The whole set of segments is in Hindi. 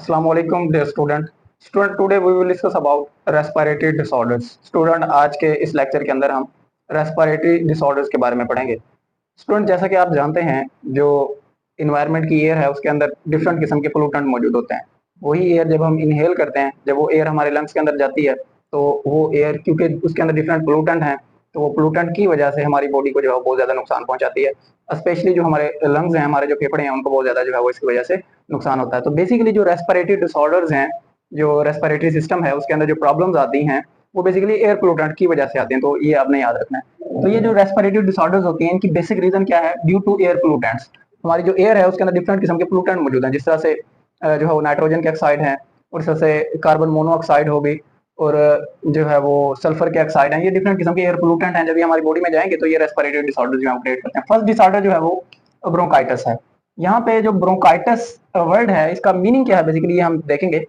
Assalamu alaikum dear student. Student today we will discuss about respiratory disorders. Student आज के इस लेक्चर के अंदर हम रेस्पिरेटरी डिसऑर्डर्स के बारे में पढ़ेंगे. स्टूडेंट जैसा कि आप जानते हैं जो इन्वायरमेंट की एयर है उसके अंदर डिफरेंट किस्म के पोल्यूटेंट मौजूद होते हैं. वही एयर जब हम इनहेल करते हैं, जब वो एयर हमारे लंग्स के अंदर जाती है तो वो एयर क्योंकि उसके अंदर डिफरेंट पोल्यूटेंट हैं तो वो पोल्यूटेंट की वजह से हमारी बॉडी को जो है बहुत ज़्यादा नुकसान पहुंचाती है. स्पेशली जो हमारे लंग्स हैं, हमारे जो फेफड़े हैं, उनको बहुत ज़्यादा जो है वो इसकी वजह से नुकसान होता है. तो बेसिकली जो रेस्पिरेटरी डिसऑर्डर्स हैं, जो रेस्पिरेटरी सिस्टम है उसके अंदर जो प्रॉब्लम्स आती हैं वो बेसिकली एयर पोल्यूटेंट की वजह से आती हैं. तो ये आपने याद रखना है. तो ये जो रेस्पिरेटरी डिसऑर्डर्स होती हैं इनकी बेसिक रीजन क्या है? Due to air pollutants. हमारी जो एयर है उसके अंदर डिफरेंट किस्म के पोल्यूटेंट मौजूद हैं, जिस तरह से जो है वो नाइट्रोजन के ऑक्साइड हैं, और इस तरह से कार्बन मोनोऑक्साइड हो गई, और जो है वो सल्फर के ऑक्साइड हैं. ये डिफरेंट किस्म के एयर पोल्यूटेंट हैं. जब ये हमारी बॉडी में जाएंगे तो ये रेस्पिरेटरी डिसऑर्डर जो है क्रिएट करते हैं. फर्स्ट डिसऑर्डर जो है वो ब्रोंकाइटिस है. यहाँ पे जो ब्रोंकाइटिस वर्ड है इसका मीनिंग क्या है बेसिकली ये हम देखेंगे.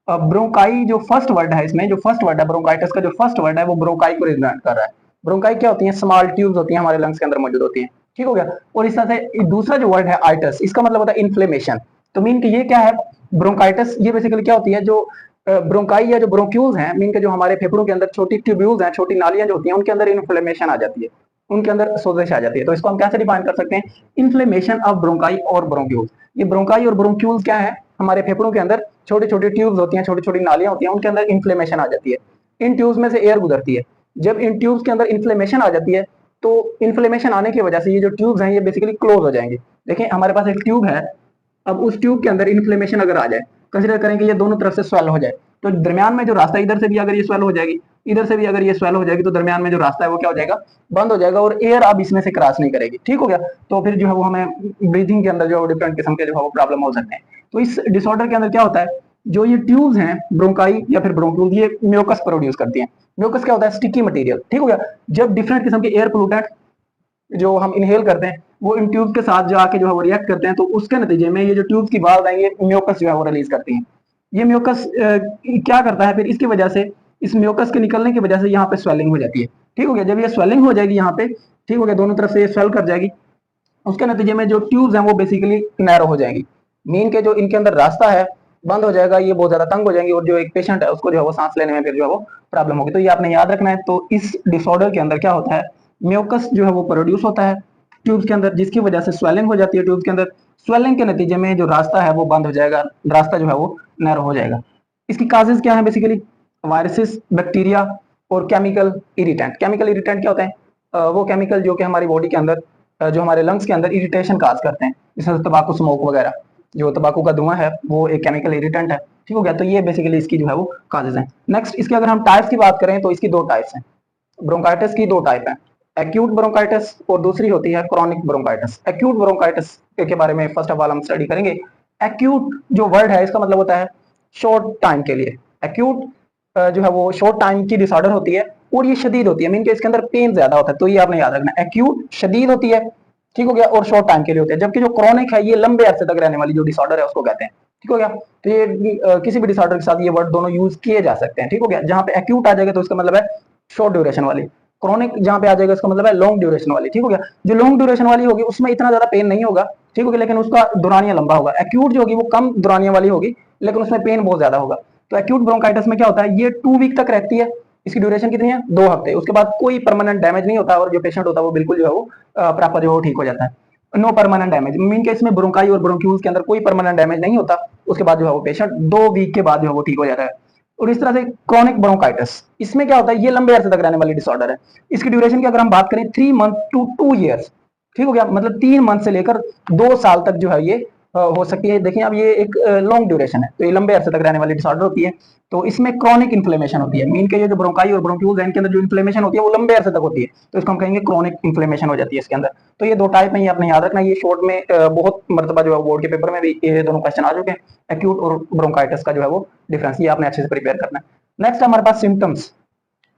ब्रोंकाई जो फर्स्ट वर्ड है, इसमें जो फर्स्ट वर्ड है ब्रोंकाइटिस का, जो फर्स्ट वर्ड है वो ब्रोंकाई को रिप्रेजेंट कर रहा है. ब्रोंकाई क्या होती है? स्मॉल ट्यूब्स होती हैं हमारे लंग्स के अंदर मौजूद होती हैं. ठीक हो गया. और इस तरह से दूसरा जो वर्ड है आइटस, इसका मतलब होता है इन्फ्लेमेशन. तो मीन कि ये क्या है? ब्रोंकाइटिस ये बेसिकली क्या होती है? जो ब्रोंकाई या जो ब्रोंक्यूल्स हैं, मीन के जो हमारे फेफड़ों के अंदर छोटी ट्यूब्यूल्स हैं, छोटी नालियां जो होती हैं, उनके अंदर इन्फ्लेमेशन आ जाती है, उनके अंदर सोजिश आ जाती है. तो इसको हम कैसे डिफाइन कर सकते हैं? इन्फ्लेमेशन ऑफ ब्रोंकाई और ब्रोंक्यूल्स. ये ब्रोंकाई और ब्रोंक्यूल्स क्या है? हमारे फेफड़ों के अंदर छोटी छोटी ट्यूब्स होती हैं, छोटी छोटी नालियां होती हैं, उनके अंदर इन्फ्लेमेशन आ जाती है. इन ट्यूब्स में से एयर गुजरती है. जब इन ट्यूब्स के अंदर इन्फ्लेमेशन आ जाती है तो इन्फ्लेमेशन आने की वजह से ये जो ट्यूब्स हैं ये बेसिकली क्लोज हो जाएंगे. देखिए हमारे पास एक ट्यूब है. अब उस ट्यूब के अंदर इन्फ्लेमेशन अगर आ जाए, कंसीडर करें कि ये दोनों तरफ से स्वेल हो जाए, तो दरमियान में जो रास्ता, इधर से भी अगर ये स्वेल हो जाएगी, इधर से भी अगर ये स्वेल हो जाएगी, तो दरमियान में जो रास्ता है वो क्या हो जाएगा? बंद हो जाएगा, और एयर अब इसमें से क्रॉस नहीं करेगी. ठीक हो गया. तो फिर जो है वो हमें ब्रीथिंग के अंदर जो डिफरेंट किस्म के जो है वो प्रॉब्लम हो सकते हैं. तो इस डिसऑर्डर के अंदर क्या होता है? जो ये ट्यूब्स हैं ब्रोंकाई या फिर ब्रोंक्यूल, ये म्यूकस प्रोड्यूस करती हैं. म्यूकस क्या होता है? Sticky material. ठीक हो गया. जब डिफरेंट किस्म के एयर पोल्यूटेंट जो हम इनहेल करते हैं वो इन ट्यूब के साथ जाके जो है वो रिएक्ट करते हैं, तो उसके नतीजे में ये जो ट्यूब्स की वाल्व है ये म्यूकस जो है वो रिलीज करती हैं. ये म्यूकस क्या करता है? फिर इसकी वजह से, इस म्यूकस के निकलने की वजह से यहाँ पे स्वेलिंग हो जाती है. ठीक हो गया. जब ये स्वेलिंग हो जाएगी यहाँ पे, ठीक हो गया, दोनों तरफ से ये स्वेल कर जाएगी, उसके नतीजे में जो ट्यूब्स हैं वो बेसिकली नैरो हो जाएंगी. मीन के जो इनके अंदर रास्ता है बंद हो जाएगा, ये बहुत ज्यादा तंग हो जाएंगी, और जो एक पेशेंट है उसको जो है वो सांस लेने में फिर जो है वो प्रॉब्लम होगी. तो ये आपने याद रखना है. तो इस डिसऑर्डर के अंदर क्या होता है? म्यूकस जो है वो प्रोड्यूस होता है ट्यूब्स के अंदर, जिसकी वजह से स्वेलिंग हो जाती है ट्यूब्स के अंदर. स्वेलिंग के नतीजे में जो रास्ता है वो बंद हो जाएगा, रास्ता जो है वो नैरो हो जाएगा. इसकी काजेज क्या है बेसिकली? वायरसेस, बैक्टीरिया और केमिकल इरिटेंट. केमिकल इरिटेंट क्या होते हैं? वो केमिकल जो कि हमारी बॉडी के अंदर, जो हमारे लंग्स के अंदर इरिटेशन काज करते हैं, जैसे तंबाकू स्मोक वगैरह. जो तंबाकू का धुआं है वो एक केमिकल इरिटेंट है. ठीक हो गया. तो ये बेसिकली इसकी जो है वो काजेज हैं. नेक्स्ट इसके अगर हम टाइप्स की बात करें तो इसकी दो टाइप्स हैं. ब्रोंकाइटिस की दो टाइप हैं, एक्यूट ब्रोंकाइटिस और दूसरी होती है क्रॉनिक ब्रोंकाइटिस. एक्यूट ब्रोंकाइटिस के बारे में फर्स्ट ऑफ ऑल हम स्टडी करेंगे. एक्यूट जो वर्ड है इसका मतलब होता है शॉर्ट टाइम के लिए. एक्यूट जो है वो शॉर्ट टाइम की डिसऑर्डर होती है और ये शदीद होती है, मीन के इसके अंदर पेन ज्यादा होता है. तो ये आपने याद रखना, एक्यूट शदीद होती है, ठीक हो गया, और शॉर्ट टाइम के लिए होती है. जबकि जो क्रॉनिक है ये लंबे अरसे तक रहने वाली जो डिसऑर्डर है उसको कहते हैं. ठीक हो गया. तो ये किसी भी डिसऑर्डर के साथ ये वर्ड दोनों यूज किए जा सकते हैं. ठीक हो गया. जहां पे एक्यूट आ जाएगा तो इसका मतलब है शॉर्ट ड्यूरेशन वाली. क्रॉनिक जहां पे आ जाएगा इसका मतलब है लॉन्ग ड्यूरेशन वाली. ठीक हो गया. जो लॉन्ग ड्यूरेशन वाली होगी उसमें इतना ज्यादा पेन नहीं होगा, ठीक हो गया, लेकिन उसका दौरानिया लंबा होगा. एक्यूट जो होगी वो कम दौरानिया वाली होगी, लेकिन उसमें पेन बहुत ज्यादा होगा. तो एक्यूट ब्रोंकाइटिस में क्या होता है? ये 2 वीक तक रहती है. इसकी ड्यूरेशन कितनी है? 2 हफ्ते. उसके बाद कोई परमानेंट डैमेज नहीं होता, और जो पेशेंट होता है वो बिल्कुल जो है वो प्रॉपर जो है ठीक हो जाता है. नो परमानेंट डैमेज, मीन के इसमें ब्रोंकाई और ब्रोंक्यूल्स के अंदर कोई परमानेंट डैमेज नहीं होता. उसके बाद जो है वो पेशेंट 2 वीक के बाद जो है वो ठीक हो जाता है. और इस तरह से क्रॉनिक ब्रोंकाइटिस, इसमें क्या होता है? ये लंबे अरसे तक रहने वाली डिसऑर्डर है. इसकी ड्यूरेशन की अगर हम बात करें 3 मंथ टू 2 ईयर्स. ठीक हो गया. मतलब 3 मंथ से लेकर 2 साल तक जो है ये हो सकती है. देखिए अब ये एक लॉन्ग ड्यूरेशन है, तो ये लंबे अरसे तक रहने वाली डिसऑर्डर होती है. तो इसमें क्रॉनिक इन्फ्लेमेशन होती है. मीन के ये जो ब्रोंकाई और ब्रोंक्यूल्स हैं इनके अंदर जो इन्फ्लेमेशन होती है वो लंबे अरसे तक होती है, तो इसको हम कहेंगे क्रॉनिक इन्फ्लेमेशन हो जाती है इसके अंदर. तो ये दो टाइप है, ये आपने याद रखना. ये शॉर्ट में बहुत मरतबा जो है बोर्ड के पेपर में भी ये दोनों क्वेश्चन आ चुके हैं. एक्यूट और ब्रोंकाइटिस का जो है वो डिफरेंस, ये आपने अच्छे से प्रिपेयर करना है. नेक्स्ट हमारे पास सिम्टम्स,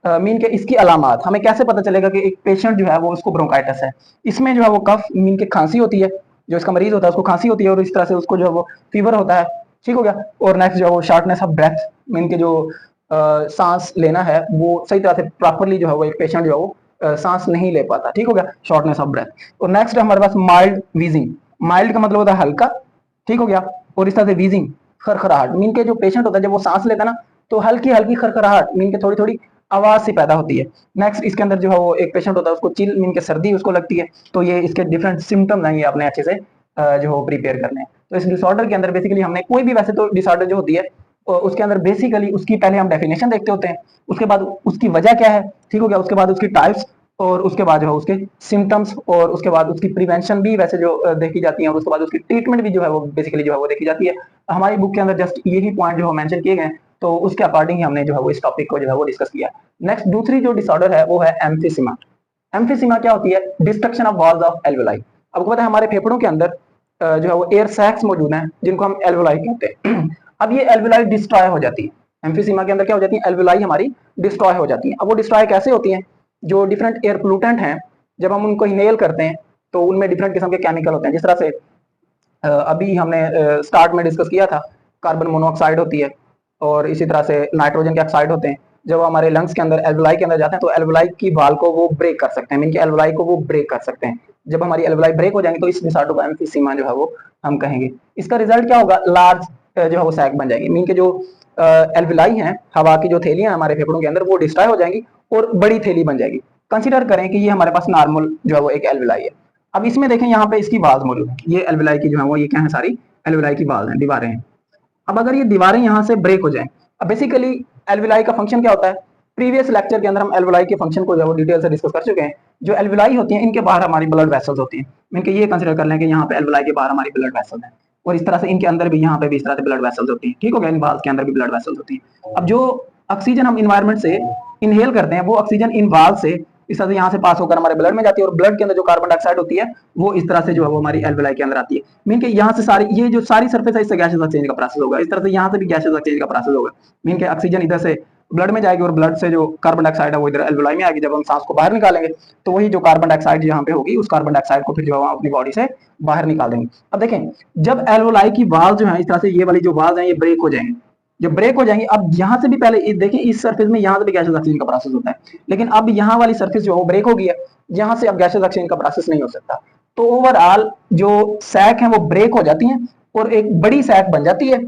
मीन के इसकी अलामत. हमें कैसे पता चलेगा कि एक पेशेंट जो है वो उसको ब्रोंकाइटिस है? इसमें जो है वो कफ, मीन के खांसी होती है. जो इसका मरीज होता है उसको खांसी होती है, और इस तरह से उसको जो है वो फीवर होता है. ठीक हो गया. और नेक्स्ट जो है वो शार्टनेस ऑफ ब्रेथ, मीन के जो सांस लेना है वो सही तरह से प्रॉपरली जो है वो एक पेशेंट जो है वो सांस नहीं ले पाता. ठीक हो गया. Shortness of breath. और नेक्स्ट हमारे पास माइल्ड वीजिंग. माइल्ड का मतलब होता है हल्का. ठीक हो गया. और इस तरह से वीजिंग, खरखराहट, मीन के जो पेशेंट होता है जब वो सांस लेता है ना तो हल्की हल्की खरखराहट मीन के थोड़ी थोड़ी आवाज सी पैदा होती है। नेक्स्ट इसके अंदर जो है वो एक पेशेंट होता है उसको चिल मीन के सर्दी उसको लगती है। तो ये इसके डिफरेंट सिम्टम्स हैं, ये आपने अच्छे से जो है प्रिपेयर करने हैं। तो इस डिसऑर्डर के अंदर बेसिकली हमने कोई भी वैसे तो डिसऑर्डर जो होती है उसके अंदर बेसिकली उसकी पहले हम डेफिनेशन देखते होते हैं, उसके बाद उसकी वजह क्या है, ठीक हो गया, उसके बाद उसकी टाइप्स, और उसके बाद जो है उसके सिम्टम्स, और उसके बाद उसकी प्रिवेंशन भी वैसे जो देखी जाती है, और उसके बाद उसकी ट्रीटमेंट भी जो है वो बेसिकली जो है वो देखी जाती है। हमारी बुक के अंदर जस्ट यही पॉइंट जो है मेंशन किए गए, तो उसके अकॉर्डिंग ही हमने जो है वो इस टॉपिक को जो है वो डिस्कस किया। नेक्स्ट दूसरी जो डिसऑर्डर है वो है एम्फिसीमा। एम्फिसीमा क्या होती है? Destruction of walls of alveoli. आपको पता है हमारे फेफड़ों के अंदर जो है वो एयर सैक्स मौजूद हैं जिनको हम एल्वेलाई कहते हैं। अब ये एल्वेलाई डिस्ट्रॉय हो जाती है। एम्फिसीमा के अंदर क्या हो जाती है? एल्वेलाई हमारी डिस्ट्रॉय हो जाती है। अब वो डिस्ट्रॉय कैसे होती है? जो डिफरेंट एयर पोल्यूटेंट हैं जब हम उनको इनहेल करते हैं तो उनमें डिफरेंट किस्म के केमिकल होते हैं। जिस तरह से अभी हमने स्टार्ट में डिस्कस किया था, कार्बन मोनोऑक्साइड होती है और इसी तरह से नाइट्रोजन के ऑक्साइड होते हैं। जब हमारे लंग्स के अंदर एल्वेलाई के अंदर जाते हैं तो एल्वेलाई की वाल को वो ब्रेक कर सकते हैं, मीन कि एल्वेलाई को वो ब्रेक कर सकते हैं। जब हमारी एल्वेलाई ब्रेक हो जाएंगी तो इस डिसऑर्डर को एम्फिसीमा जो है वो हम कहेंगे। इसका रिजल्ट क्या होगा? लार्ज जो है वो सैक बन जाएगी, मीन के जो एल्वेलाई हैं, हवा की जो थैलियां हमारे फेफड़ों के अंदर वो डिस्ट्रॉय हो जाएंगी और बड़ी थैली बन जाएगी। कंसिडर करें कि ये हमारे पास नॉर्मल जो है वो एक एल्वेलाई है। अब इसमें देखें यहाँ पे इसकी वाल्स मौजूद है, ये एल्वेलाई की जो है वो ये क्या है? सारी एल्वेलाई की वाल्स हैं, दीवारें हैं। अब अगर ये दीवारें यहाँ से ब्रेक हो जाएं, अब बेसिकली एल्वेलाई का फंक्शन क्या होता है? प्रीवियस लेक्चर के अंदर हम एल्वेलाई के फंक्शन को जो है डिटेल से डिस्कस कर चुके हैं। जो एल्वेलाई होती हैं इनके बाहर हमारी ब्लड वेसल्स होती हैं, मीन के ये कंसिडर कर लें कि यहाँ पे एल्वेलाई के बाहर हमारी ब्लड वेसल्स हैं, और इस तरह से इनके अंदर भी यहाँ पे भी इस तरह से ब्लड वेसल्स होती हैं, ठीक हो गया, इन वाल्स के अंदर भी ब्लड वेसल्स होती हैं। अब जो ऑक्सीजन हम इन्वायरमेंट से इनहेल करते हैं वो ऑक्सीजन इन वाल्व से इस तरह से यहाँ से पास होकर हमारे ब्लड में जाती है, और ब्लड के अंदर जो कार्बन डाइऑक्साइड होती है वो इस तरह से जो है वो हमारी एल्वेलाई के अंदर आती है। मीन के यहाँ से सारी ये जो सारी सरफेस है इससे गैसेस एक्सचेंज का प्रोसेस होगा, इस तरह से यहाँ से भी गैसेस एक्सचेंज का प्रोसेस होगा। मीन के ऑक्सीजन इधर से ब्लड में जाएगी और ब्लड से जो कार्बन डाइऑक्साइड है वो इधर एल्वेलाई में आएगी। जब हम सांस को बाहर निकालेंगे तो वही जो कार्बन डाइऑक्साइड यहाँ पे होगी उस कार्बन डाइऑक्साइड को फिर जो है अपनी बॉडी से बाहर निकाल देंगे। अब देखें जब एल्वेलाई की वाल्व जो है इस तरह से ये वाली जो वाल्व है ये ब्रेक हो जाएंगे, जब ब्रेक हो जाएंगे, अब यहाँ से भी पहले देखिए इस सरफेस में यहाँ से भी गैसेस ऑक्सीजन का प्रोसेस होता है, लेकिन अब यहाँ वाली सरफेस जो है वो ब्रेक हो गई है, यहाँ से अब गैसेस ऑक्सीजन का प्रोसेस नहीं हो सकता। तो ओवरऑल जो सैक है वो ब्रेक हो जाती है और एक बड़ी सैक बन जाती है,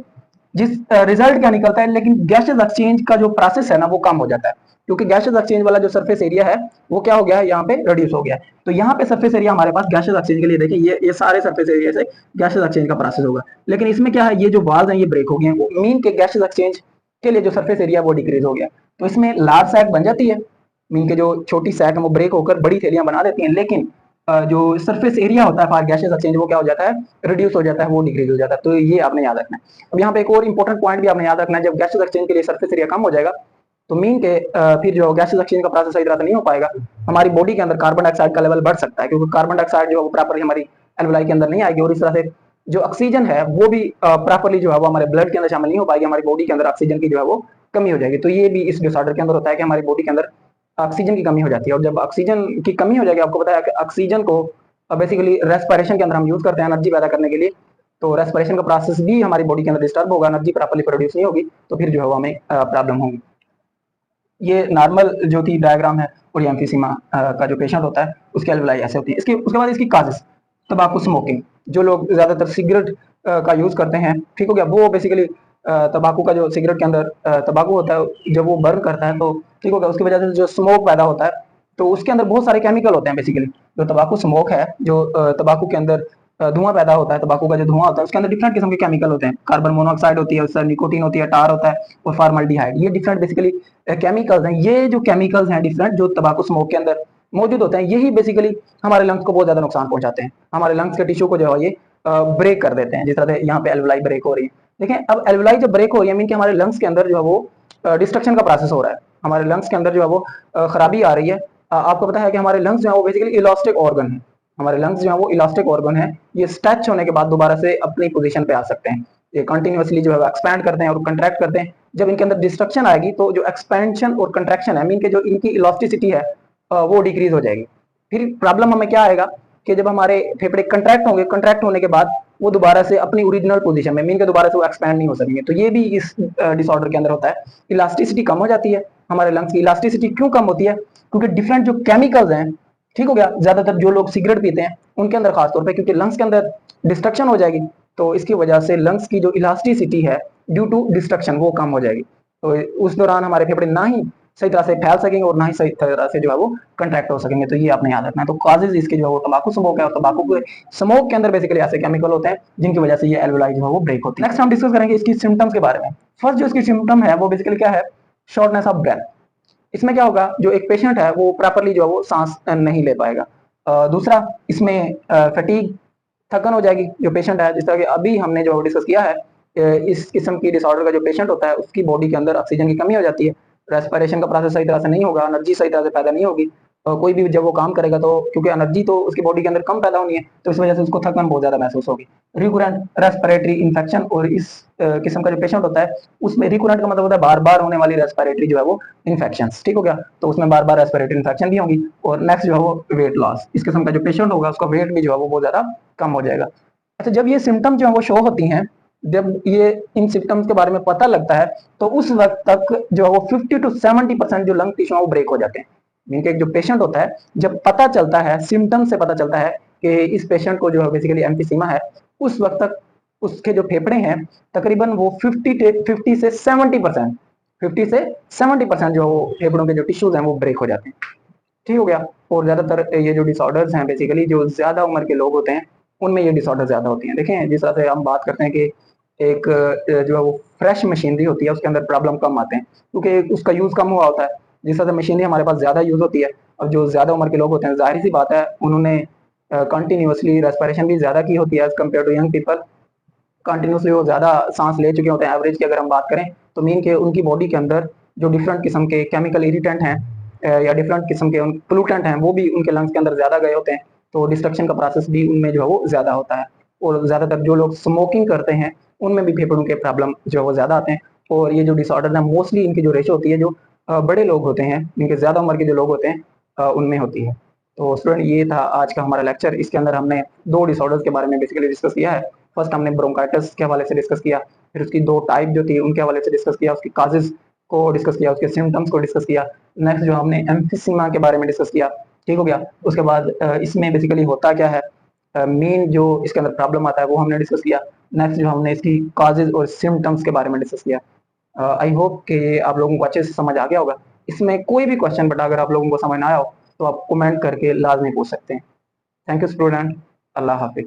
जिस रिजल्ट क्या निकलता है? लेकिन गैसेस एक्सचेंज का जो प्रोसेस है ना वो कम हो जाता है, क्योंकि गैसेस एक्सचेंज वाला जो सरफेस एरिया है वो क्या हो गया है? यहाँ पे रिड्यूस हो गया है। तो यहाँ पे सरफेस एरिया हमारे पास गैसेस एक्सचेंज के लिए देखिए ये सारे सरफेस एरिया से गैसेस एक्सचेंज का प्रोसेस होगा। लेकिन इसमें क्या है? ये जो वाल्स हैं ये ब्रेक हो गए हैं, मीन के गैसेस एक्सचेंज के लिए जो सरफेस एरिया वो डिक्रीज हो गया, तो इसमें लार्ज सैक बन जाती है, मीन के जो छोटी सैक है वो ब्रेक होकर बड़ी थैलियां बना देती हैं। लेकिन जो सरफेस एरिया होता है फॉर गैसेस एक्सचेंज वो क्या हो जाता है? रिड्यूस हो जाता है, वो डिक्रीज हो जाता है। तो ये आपने याद रखना है। अब यहाँ पे एक और इंपॉर्टेंट पॉइंट भी आपने याद रखना है, जब गैसेस एक्सचेंज के लिए सरफेस एरिया कम हो जाएगा तो मीन के फिर जो गैसेस एक्सचेंज का प्रोसेस सही तरह से नहीं हो पाएगा। हमारी बॉडी के अंदर कार्बन डाइऑक्साइड का लेवल बढ़ सकता है, क्योंकि कार्बन डाइऑक्साइड जो है वो प्रॉपर्ली हमारी एल्वेलाई के अंदर नहीं आएगी, और इस तरह से जो ऑक्सीजन है वो भी प्रॉपर्ली जो है वो हमारे ब्लड के अंदर शामिल नहीं हो पाएगी, हमारी बॉडी के अंदर ऑक्सीजन की जो है वो कमी हो जाएगी। तो ये भी इस डिसऑर्डर के अंदर होता है कि हमारी बॉडी के अंदर ऑक्सीजन की कमी हो जाती है, और जब ऑक्सीजन की कमी हो जाएगी, आपको पता है कि ऑक्सीजन को बेसिकली रेस्पिरेशन के अंदर हम यूज करते हैं एनर्जी पैदा करने के लिए, तो रेस्पिरेशन का प्रोसेस भी हमारी बॉडी के अंदर डिस्टर्ब होगा, एनर्जी प्रॉपर्ली प्रोड्यूस नहीं होगी, तो फिर जो है वो हमें प्रॉब्लम होगी। ये नॉर्मल जो थी डायग्राम है, और ये एम्फीसीमा का जो पेशेंट होता है उसकी एल्वेलाई ऐसे होती है। इसके उसके बाद इसकी काजेस, तंबाकू स्मोकिंग, जो लोग ज्यादातर सिगरेट का यूज करते हैं, ठीक हो गया, वो बेसिकली तंबाकू का जो सिगरेट के अंदर तंबाकू होता है जब वो बर्न करता है तो ठीक हो गया, उसकी वजह से जो स्मोक पैदा होता है तो उसके अंदर बहुत सारे केमिकल होते हैं। बेसिकली जो तंबाकू स्मोक है, जो तंबाकू के अंदर धुआं पैदा होता है, तंबाकू का जो धुआं होता है उसके अंदर डिफरेंट किस्म के केमिकल होते हैं, कार्बन मोनोऑक्साइड होती है, उससे निकोटीन होती है, टार होता है और फॉर्मल्डिहाइड। ये डिफरेंट बेसिकली केमिकल्स हैं। ये जो केमिकल्स हैं डिफरेंट जो तंबाकू स्मोक के अंदर मौजूद होते हैं, यही बेसिकली हमारे लंग्स को बहुत ज्यादा नुकसान पहुंचाते हैं, हमारे लंग्स के टिश्यू को जो है ये ब्रेक कर देते हैं, जिस तरह से यहाँ पे एल्वेलाई ब्रेक हो रही है। देखें अब एल्वेलाई जब ब्रेक हो रही है मीन कि हमारे लंग्स के अंदर जो है वो डिस्ट्रक्शन का प्रोसेस हो रहा है, हमारे लंग्स के अंदर जो है वो खराबी आ रही है। आपको पता है कि हमारे लंग्स जो है वो बेसिकली इलास्टिक ऑर्गन है, हमारे लंग्स जो है वो इलास्टिक ऑर्गन है, ये स्ट्रेच होने के बाद दोबारा से अपनी पोजीशन पे आ सकते हैं, ये कंटिन्यूअसली जो है एक्सपैंड करते हैं और कंट्रैक्ट करते हैं। जब इनके अंदर डिस्ट्रक्शन आएगी तो जो एक्सपेंशन और कंट्रैक्शन है मीन के जो इनकी इलास्टिसिटी है वो डिक्रीज हो जाएगी। फिर प्रॉब्लम हमें क्या आएगा कि जब हमारे फेफड़े कंट्रैक्ट होंगे, कंट्रैक्ट होने के बाद वो दोबारा से अपनी ओरिजिनल पोजीशन में मीन के दोबारा से वो एक्सपैंड नहीं हो सकेंगे। तो ये भी इस डिसऑर्डर के अंदर होता है, इलास्टिसिटी कम हो जाती है। हमारे लंग्स की इलास्टिसिटी क्यों कम होती है? क्योंकि डिफरेंट जो केमिकल्स हैं, ठीक हो गया, ज्यादातर जो लोग सिगरेट पीते हैं उनके अंदर खासतौर पे, क्योंकि लंग्स के अंदर डिस्ट्रक्शन हो जाएगी तो इसकी वजह से लंग्स की जो इलास्टिसिटी है ड्यू टू डिस्ट्रक्शन वो कम हो जाएगी। तो उस दौरान हमारे फेफड़े ना ही सही तरह से फैल सकेंगे और ना ही सही तरह से जो है वो कंट्रैक्ट हो सकेंगे। तो ये आपने याद रखना है। तो कॉजेज इसके जो है वो तंबाकू स्मोक है, और तंबाकू के स्मोक के अंदर बेसिकली ऐसे केमिकल होते हैं जिनकी वजह से ये एल्वेओलाई जो है वो ब्रेक होती है। नेक्स्ट हम डिस्कस करेंगे इसकी सिम्टम्स के बारे में। फर्स्ट जो इसकी सिम्टम है वो बेसिकली क्या है, शॉर्टनेस ऑफ ब्रेथ। इसमें क्या होगा, जो एक पेशेंट है वो प्रॉपरली जो है वो सांस नहीं ले पाएगा। दूसरा इसमें फटीग, थकन हो जाएगी जो पेशेंट है, जिस तरह कि अभी हमने जो डिस्कस किया है, इस किस्म की डिसऑर्डर का जो पेशेंट होता है उसकी बॉडी के अंदर ऑक्सीजन की कमी हो जाती है, रेस्पिरेशन का प्रोसेस सही तरह से नहीं होगा, एनर्जी सही तरह से पैदा नहीं होगी। कोई भी जब वो काम करेगा तो क्योंकि एनर्जी तो उसकी बॉडी के अंदर कम पैदा होनी है, तो इस वजह से उसको थकन बहुत ज्यादा महसूस होगी। रिकुरेंट रेस्पिरेटरी इन्फेक्शन, और इस किस्म का जो पेशेंट होता है उसमें रिकुरेंट का मतलब होता है बार बार होने वाली रेस्पिरेटरी जो है वो इन्फेक्शन, ठीक हो गया। तो उसमें बार बार रेस्पिरेटरी इन्फेक्शन भी होगी। और नेक्स्ट जो है वो वेट लॉस, इस किस्म का जो पेशेंट होगा उसका वेट भी जो है वो बहुत ज्यादा कम हो जाएगा। अच्छा, जब ये सिम्टम जो है वो शो होती हैं, जब ये इन सिम्टम्स के बारे में पता लगता है, तो उस वक्त तक जो है वो 50 to 70% जो लंग टिश्यू है वो ब्रेक हो जाते हैं। मीन एक जो पेशेंट होता है, जब पता चलता है, सिम्टम से पता चलता है कि इस पेशेंट को जो है बेसिकली एम्फीसीमा है, उस वक्त तक उसके जो फेफड़े हैं तकरीबन वो 50 से 70%, 50 से 70% जो फेफड़ों के जो टिश्यूज हैं वो ब्रेक हो जाते हैं, ठीक हो गया। और ज्यादातर ये जो डिसऑर्डर्स हैं बेसिकली जो ज्यादा उम्र के लोग होते हैं उनमें ये डिसऑर्डर ज्यादा होती हैं। देखें, जिस तरह से हम बात करते हैं कि एक जो है वो फ्रेश मशीनरी होती है उसके अंदर प्रॉब्लम कम आते हैं क्योंकि उसका यूज कम हुआ होता है। जिस तरह से मशीनरी हमारे पास ज्यादा यूज होती है, अब जो ज्यादा उम्र के लोग होते हैं जाहिर सी बात है उन्होंने कंटिन्यूसली रेस्पिरेशन भी ज्यादा की होती है as compare to young people. Continuously वो ज्यादा सांस ले चुके होते हैं। एवरेज की अगर हम बात करें तो मीन के उनकी बॉडी के अंदर जो डिफरेंट किस्म के केमिकल इरिटेंट हैं या डिफरेंट किस्म के पोल्यूटेंट हैं वो भी उनके लंग्स के अंदर ज्यादा गए होते हैं, तो डिस्ट्रक्शन का प्रोसेस भी उनमें जो है वो ज्यादा होता है। और ज्यादातर जो लोग स्मोकिंग करते हैं उनमें भी फेफड़ों के प्रॉब्लम जो है वो ज्यादा आते हैं। और ये जो डिसऑर्डर है मोस्टली इनकी जो रेशो होती है जो बड़े लोग होते हैं, इनके ज्यादा उम्र के जो लोग होते हैं उनमें होती है। तो स्टूडेंट ये था आज का हमारा लेक्चर। इसके अंदर हमने दो डिसऑर्डर्स के बारे में बेसिकली डिस्कस किया है। फर्स्ट हमने ब्रोंकाइटिस के हवाले से डिस्कस किया, फिर उसकी दो टाइप जो थी उनके हवाले से डिस्कस किया, उसकी काजेज को डिस्कस किया, उसके सिम्टम्स को डिस्कस किया। नेक्स्ट जो हमने एम्फीसीमा के बारे में डिस्कस किया, ठीक हो गया। उसके बाद इसमें बेसिकली होता क्या है, मेन जो इसके अंदर प्रॉब्लम आता है वो हमने डिस्कस किया। नेक्स्ट जो हमने इसकी काजेज और सिम्टम्स के बारे में डिस्कस किया। आई होप कि आप लोगों को अच्छे से समझ आ गया होगा। इसमें कोई भी क्वेश्चन बटा अगर आप लोगों को समझ ना आया हो तो आप कमेंट करके लाजमी पूछ सकते हैं। Thank you student, Allah Hafiz.